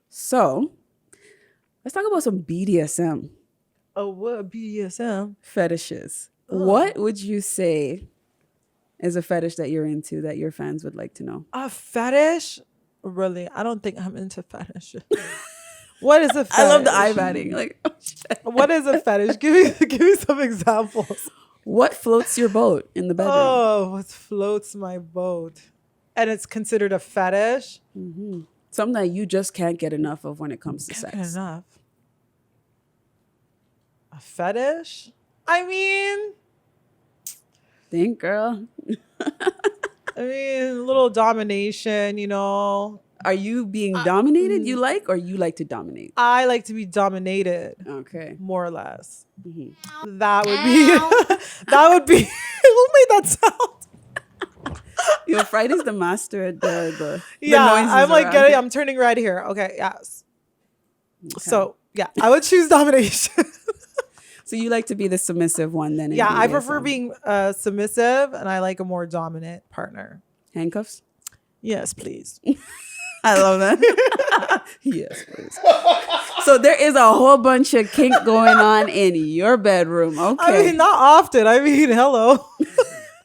So let's talk about some BDSM. Oh, what BDSM? Fetishes. Ugh. What would you say is a fetish that you're into that your fans would like to know? A fetish? Really? I don't think I'm into fetish. What is a fetish? I love the eye batting. Like, oh, shit. What is a fetish? Give me some examples. What floats your boat in the bedroom? Oh, what floats my boat? And it's considered a fetish? Mm-hmm. Something that you just can't get enough of when it comes to sex. Can't get enough. A fetish? I mean... Think, girl. I mean, a little domination, you know. Are you being dominated you like, or you like to dominate? I like to be dominated. Okay. More or less. Mm-hmm. That would be, who made that sound? Yo, Friday's the master at the yeah, noises I'm like around. I'm turning red here. Okay, yes. Okay. So, yeah, I would choose domination. So you like to be the submissive one then? Yeah, I prefer being submissive, and I like a more dominant partner. Handcuffs? Yes, please. I love that. Yes, please. So there is a whole bunch of kink going on in your bedroom. Okay. I mean, not often. I mean, hello.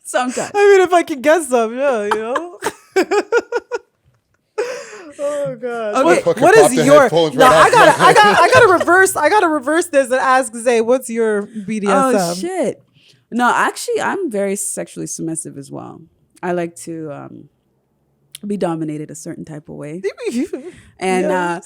Sometimes. I mean, if I can get some, yeah, you know. Oh god. Okay. What is your? No, I gotta reverse this and ask Zay, what's your BDSM? Oh shit. No, actually, I'm very sexually submissive as well. I like to be dominated a certain type of way. And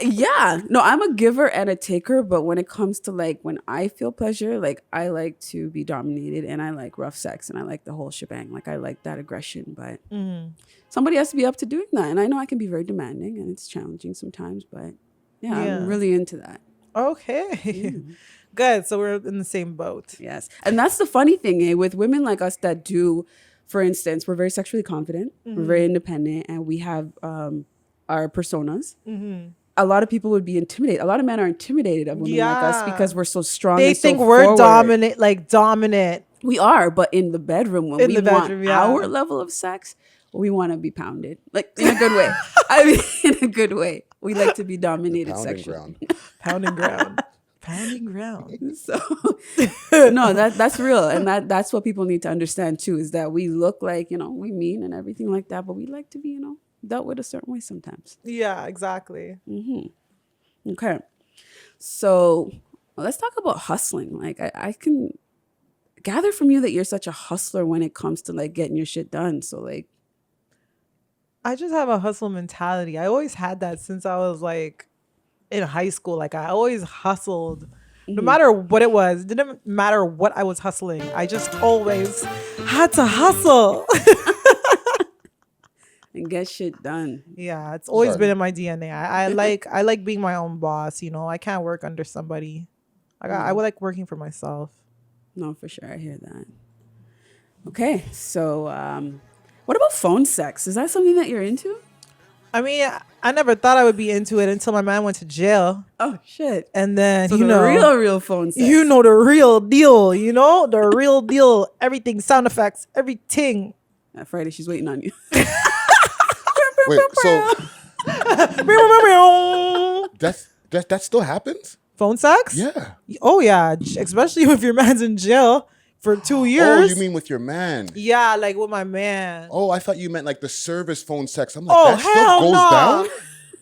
yeah, no, I'm a giver and a taker, but when it comes to like when I feel pleasure, like I like to be dominated, and I like rough sex, and I like the whole shebang. Like I like that aggression, but somebody has to be up to doing that. And I know I can be very demanding, and it's challenging sometimes, but yeah. I'm really into that. Okay. Good. So we're in the same boat. Yes. And that's the funny thing, with women like us that do, for instance, we're very sexually confident, we're very independent, and we have our personas. A lot of people would be intimidated. A lot of men are intimidated of women like us because we're so strong. They and think so we're forward. dominant. We are, but in the bedroom, when we want our level of sex, we want to be pounded, like in a good way. I mean, in a good way. We like to be dominated sexually. Pounding ground. Pounding ground. So no, that's real, and that's what people need to understand too. Is that we look like, we mean and everything like that, but we like to be, dealt with a certain way sometimes. Yeah, exactly. Okay, so let's talk about hustling. Like I can gather from you that you're such a hustler when it comes to like getting your shit done. So like, I just have a hustle mentality. I always had that since I was like in high school. Like I always hustled, no matter what it was. It didn't matter what I was hustling. I just always had to hustle. And get shit done. Yeah, it's always been in my DNA. I like being my own boss. I can't work under somebody. I would like working for myself. No, for sure. I hear that. Okay, so what about phone sex? Is that something that you're into? I mean, I never thought I would be into it until my man went to jail. Oh shit! And then so real phone sex. The real deal. The real deal. Everything, sound effects, everything. Friday, she's waiting on you. Wait, so that still happens? Phone sex? Yeah. Oh yeah, especially if your man's in jail for 2 years. Oh, you mean with your man? Yeah, like with my man. Oh, I thought you meant like the service phone sex. I'm like, that still goes down?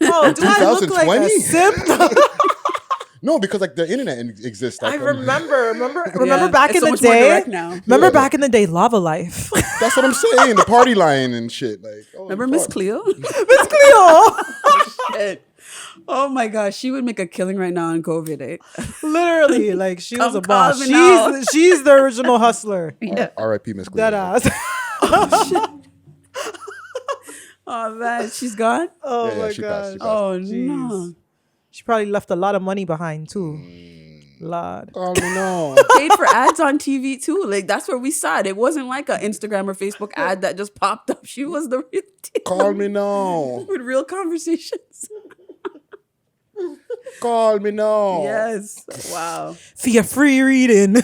Oh, do I look like a simp? No, because like the internet exists. Like, I remember back in the day. Remember back in the day, Lava Life. That's what I'm saying. The party line and shit. Like, remember Miss Cleo? Miss Cleo. Oh, shit. Oh my gosh, she would make a killing right now on COVID. Literally, like she was a boss. She's the original hustler. Yeah. R.I.P. Miss Cleo. That ass. Oh shit. Oh man, she's gone. Oh my god. Oh no. She probably left a lot of money behind too. Lord. Oh no. Paid for ads on TV too. Like that's where we saw it. It wasn't like an Instagram or Facebook ad that just popped up. She was the real deal. Call me now. With real conversations. Call me now. Yes. Wow. For your free reading.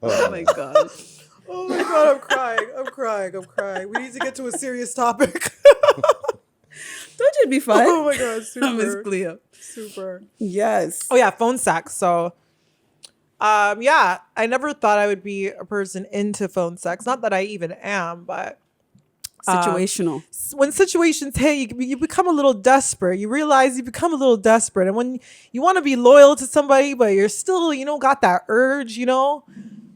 Oh my god. Oh my god, I'm crying. We need to get to a serious topic. Told you it'd be fun. Oh my god, Miss super, Cleo. super. Yes. Oh yeah, phone sex. So, yeah, I never thought I would be a person into phone sex. Not that I even am, but Situational. when situations hit, you become a little desperate. You realize you become a little desperate, and when you want to be loyal to somebody, but you're still, got that urge,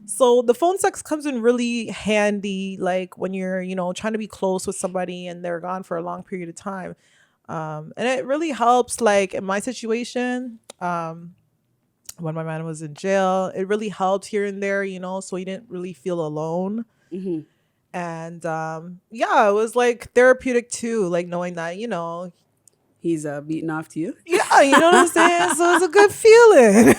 So the phone sex comes in really handy, like when you're, trying to be close with somebody and they're gone for a long period of time. And it really helps, like in my situation, when my man was in jail, it really helped here and there, so he didn't really feel alone. Mm-hmm. And yeah, it was like therapeutic too, like knowing that, He's beating off to you. yeah, you know what I'm saying? So it's a good feeling.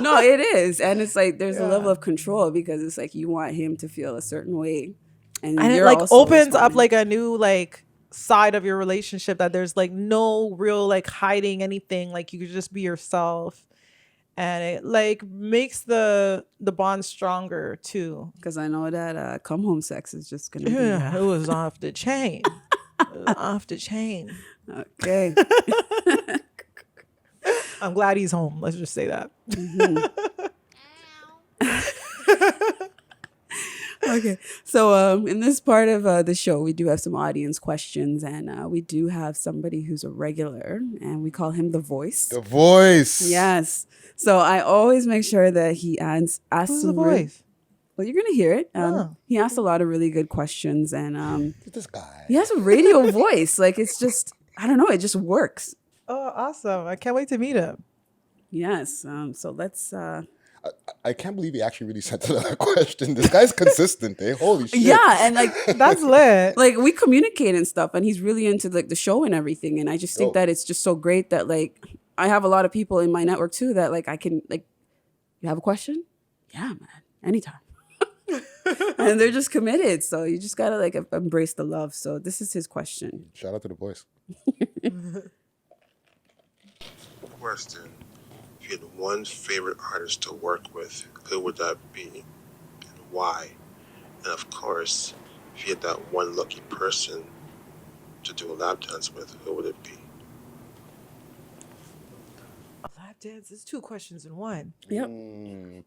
No, it is. And it's like there's a level of control because it's like you want him to feel a certain way. And it you're like also opens up responding. like a new like side of your relationship that there's like no real like hiding anything. Like you could just be yourself. And it like makes the bond stronger too. Because I know that come home sex is just gonna Yeah, it was off the chain. It was off the chain. be okay. I'm glad he's home. Let's just say that. Okay, so in this part of the show, we do have some audience questions, and we do have somebody who's a regular, and we call him the voice. The voice. Yes. So I always make sure that he asks Who's the some voice? well, you're gonna hear it. Oh. He asks a lot of really good questions, and This guy. he has a radio voice. Like it's just, I don't know, it just works. Oh, awesome. I can't wait to meet him. Yes. So let's. I can't believe he actually really sent another question. This guy's consistent, eh? Holy shit. Yeah, and like That's lit. like we communicate and stuff, and he's really into like the show and everything. And I just think Dope. that it's just so great that like I have a lot of people in my network too that like I can like, you have a question? Yeah, man, anytime. And they're just committed, so you just gotta like embrace the love. So this is his question. Shout out to the voice. Question. If you had one favorite artist to work with, who would that be and why? And of course, if you had that one lucky person to do a lap dance with, who would it be? A lap dance is 2 questions in one. Yep.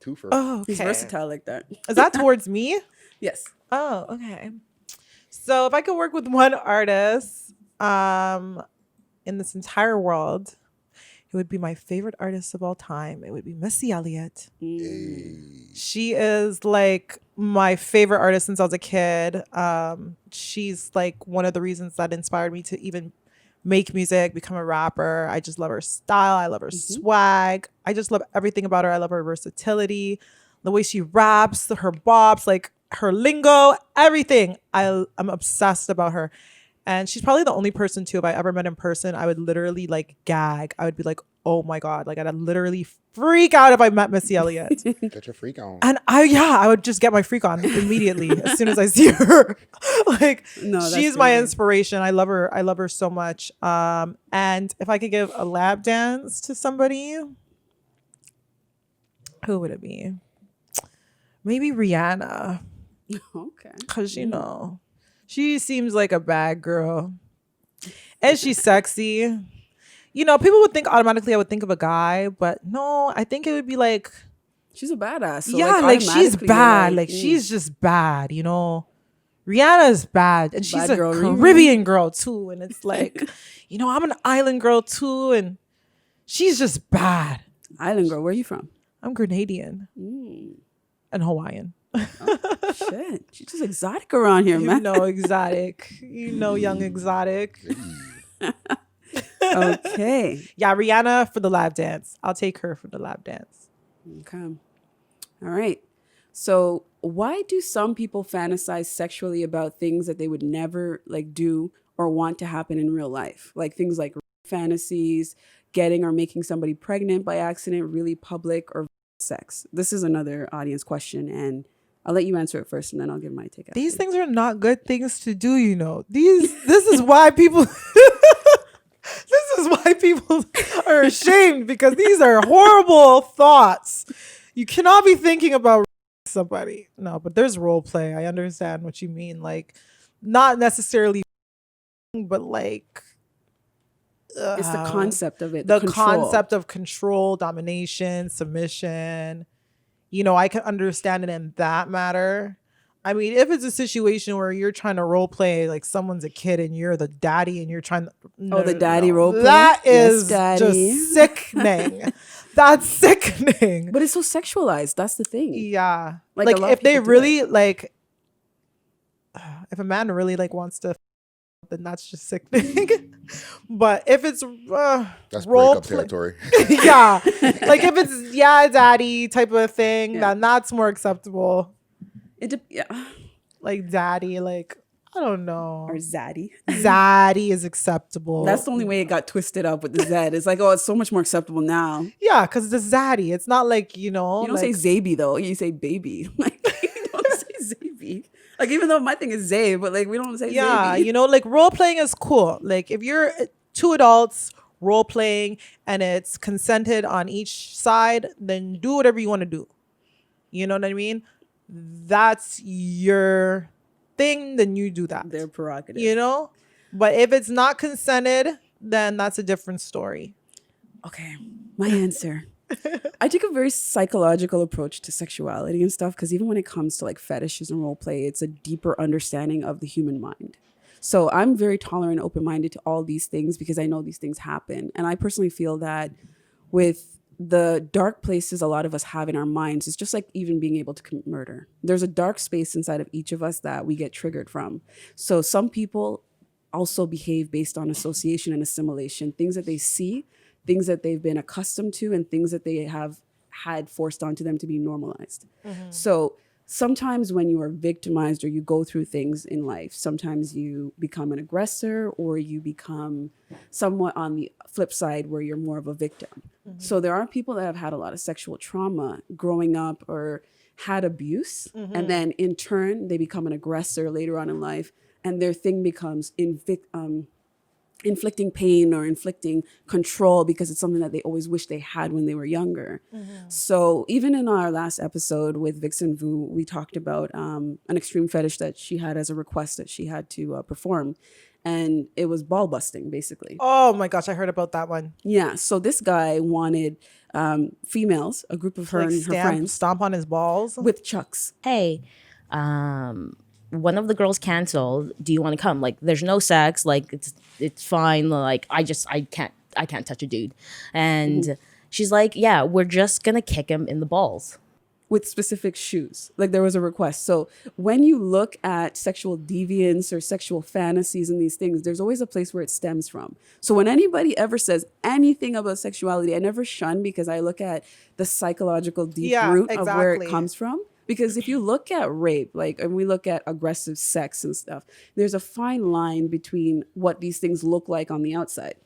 Two for. Oh, okay. He's versatile like that. Is that towards me? Yes. Oh, okay. So if I could work with one artist in this entire world, it would be my favorite artist of all time. It would be Missy Elliott. Hey. She is like my favorite artist since I was a kid. She's like one of the reasons that inspired me to even make music, become a rapper. I just love her style. I love her swag. I just love everything about her. I love her versatility, the way she raps, her bops, like her lingo, everything. I'm obsessed about her. And she's probably the only person too, if I ever met in person, I would literally like gag. I would be like, oh my God. Like I'd literally freak out if I met Missy Elliott. Get your freak on. And I would just get my freak on immediately as soon as I see her. Like No, that's she's my really- inspiration. I love her. I love her so much. And if I could give a lap dance to somebody, who would it be? Maybe Rihanna. Okay. Cause she seems like a bad girl. And she's sexy. People would think automatically I would think of a guy, but no, I think it would be like, She's a badass. So yeah, like she's automatically you're bad. Like she's just bad, Rihanna's bad. And she's Bad a girl, Riri. Caribbean girl too. And it's like, I'm an island girl too. And she's just bad. Island girl. Where are you from? I'm Grenadian and Hawaiian. Shit, she's just exotic around here, man. Exotic. Young exotic. Okay. Yeah, Rihanna for the lap dance. I'll take her for the lap dance. Okay. All right. So why do some people fantasize sexually about things that they would never like do or want to happen in real life? Like things like fantasies, getting or making somebody pregnant by accident, really public, or sex. This is another audience question, and I'll let you answer it first, and then I'll give my take. These things are not good things to do, This is why people this is why people are ashamed, because these are horrible thoughts. You cannot be thinking about somebody. No, but there's role play. I understand what you mean. Like, not necessarily, but like It's the concept of it. The control. concept of control, domination, submission. You know, I can understand it in that matter. I mean, if it's a situation where you're trying to role play like someone's a kid and you're the daddy and you're trying to the daddy role play? That is Yes, just sickening. That's sickening. But it's so sexualized. That's the thing. Yeah. Like, Like a lot if of they people do really it. like if a man really like wants to, then that's just sickening. But if it's That's role breakup territory. yeah, like if it's daddy type of thing, Yeah. then that's more acceptable. Yeah. Like daddy, like I don't know, Or zaddy. zaddy is acceptable. That's the only way it got twisted up with the Z. It's like, oh, it's so much more acceptable now. yeah, because the zaddy. It's not like You don't like, say Zaby though. You say baby. Like you don't say Zaby. Like even though my thing is Zay, but like we don't say yeah, Zaby. you know, like role playing is cool. Like if you're two adults role playing and it's consented on each side, then do whatever you want to do. You know what I mean? That's your thing, then you do that. Their prerogative. You know? But if it's not consented, then that's a different story. Okay, my answer. I take a very psychological approach to sexuality and stuff because even when it comes to like fetishes and role play, it's a deeper understanding of the human mind. So I'm very tolerant and open-minded to all these things because I know these things happen. And I personally feel that with the dark places a lot of us have in our minds, it's just like even being able to commit murder. There's a dark space inside of each of us that we get triggered from. So some people also behave based on association and assimilation, things that they see, things that they've been accustomed to, and things that they have had forced onto them to be normalized. So sometimes when you are victimized or you go through things in life, sometimes you become an aggressor or you become somewhat on the flip side where you're more of a victim. So there are people that have had a lot of sexual trauma growing up or had abuse, and then in turn they become an aggressor later on in life, and their thing becomes inflicting pain or inflicting control because it's something that they always wish they had when they were younger. So even in our last episode with Vixen Vu, we talked about an extreme fetish that she had as a request that she had to perform. And it was ball busting, basically. Oh my gosh, I heard about that one. Yeah. So this guy wanted females, a group of her Like and her friends, stomp on his balls. with chucks. Hey, one of the girls canceled. Do you want to come? Like, there's no sex. Like, it's fine. Like, I can't touch a dude. And she's like, yeah, we're just gonna kick him in the balls. With specific shoes. Like there was a request. So when you look at sexual deviance or sexual fantasies and these things, there's always a place where it stems from. So when anybody ever says anything about sexuality, I never shun because I look at the psychological deep root of where it comes from. Because if you look at rape, like, and we look at aggressive sex and stuff, there's a fine line between what these things look like on the outside.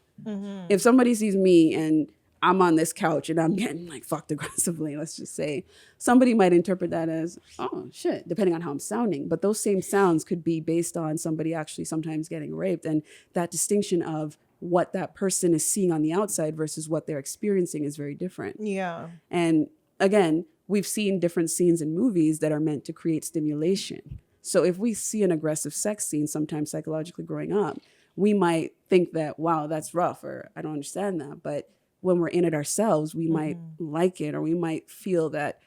If somebody sees me and I'm on this couch and I'm getting like fucked aggressively, let's just say, somebody might interpret that as, oh shit, depending on how I'm sounding. But those same sounds could be based on somebody actually sometimes getting raped. And that distinction of what that person is seeing on the outside versus what they're experiencing is very different. Yeah. And again, we've seen different scenes in movies that are meant to create stimulation. So if we see an aggressive sex scene, sometimes psychologically growing up, we might think that, wow, that's rough, or I don't understand that. But when we're in it ourselves, we might like it, or we might feel that,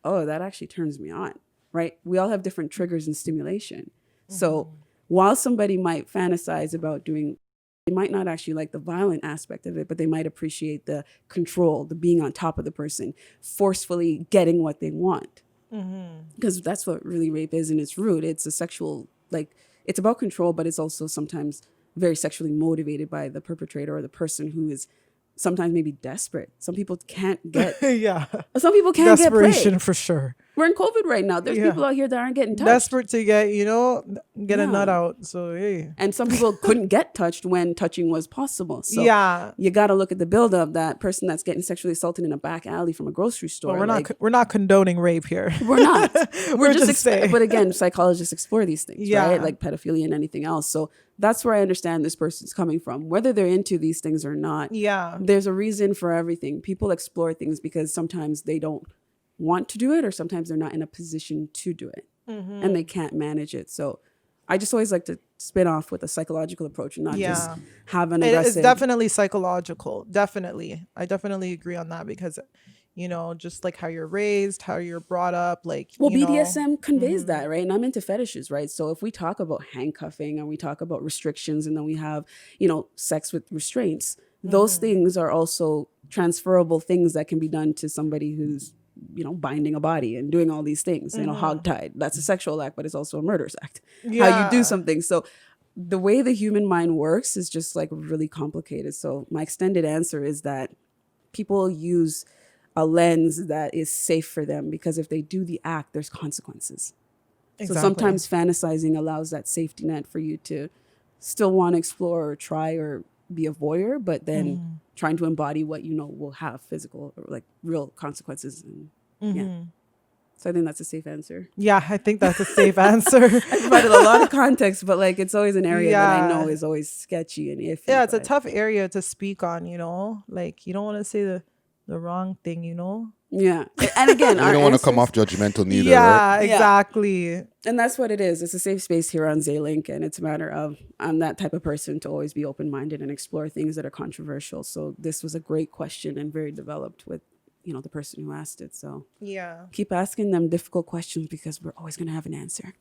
oh, that actually turns me on, right? We all have different triggers and stimulation. So while somebody might fantasize about doing, they might not actually like the violent aspect of it, but they might appreciate the control, the being on top of the person, forcefully getting what they want. Because that's what really rape is in its root. It's a sexual, like, it's about control, but it's also sometimes very sexually motivated by the perpetrator or the person who is sometimes maybe desperate. Some people can't get, Yeah. some people can't get Desperation played. for sure. We're in COVID right now. There's people out here that aren't getting touched. Desperate to get, get a Yeah. nut out. So, hey. And some people couldn't get touched when touching was possible. So Yeah. you got to look at the buildup. That person that's getting sexually assaulted in a back alley from a grocery store. But we're not condoning rape here. We're not. We're just saying. But again, psychologists explore these things, Yeah. right? Like pedophilia and anything else. So that's where I understand this person's coming from. Whether they're into these things or not, Yeah. there's a reason for everything. People explore things because sometimes they don't want to do it, or sometimes they're not in a position to do it, and they can't manage it. So I just always like to spin off with a psychological approach and not just Yeah. have an It is aggressive. definitely psychological. Definitely. I definitely agree on that because, you know, just like how you're raised, how you're brought up, like, Well, you know, BDSM conveys that, right? And I'm into fetishes, right? So if we talk about handcuffing and we talk about restrictions and then we have, you know, sex with restraints, those things are also transferable things that can be done to somebody who's, you know, binding a body and doing all these things, you know, hogtied. That's a sexual act, but it's also a murderous act. How you do something. So the way the human mind works is just like really complicated. So my extended answer is that people use a lens that is safe for them because if they do the act, there's consequences. Exactly. So sometimes fantasizing allows that safety net for you to still want to explore or try or be a voyeur, but then trying to embody what you know will have physical or like real consequences. And, yeah. So I think that's a safe answer. Yeah, I think that's a safe answer. I provided a lot of context, but like it's always an area that I Yeah. know is always sketchy and iffy. Yeah, it's a but- tough area to speak on, you know? Like, you don't want to say the wrong thing, you know? Yeah. And again, You our don't want to come answers- off judgmental neither, Yeah, right? exactly. And that's what it is. It's a safe space here on Zaylink, and it's a matter of I'm that type of person to always be open-minded and explore things that are controversial. So this was a great question and very developed with, you know, the person who asked it. So Yeah. keep asking them difficult questions because we're always going to have an answer.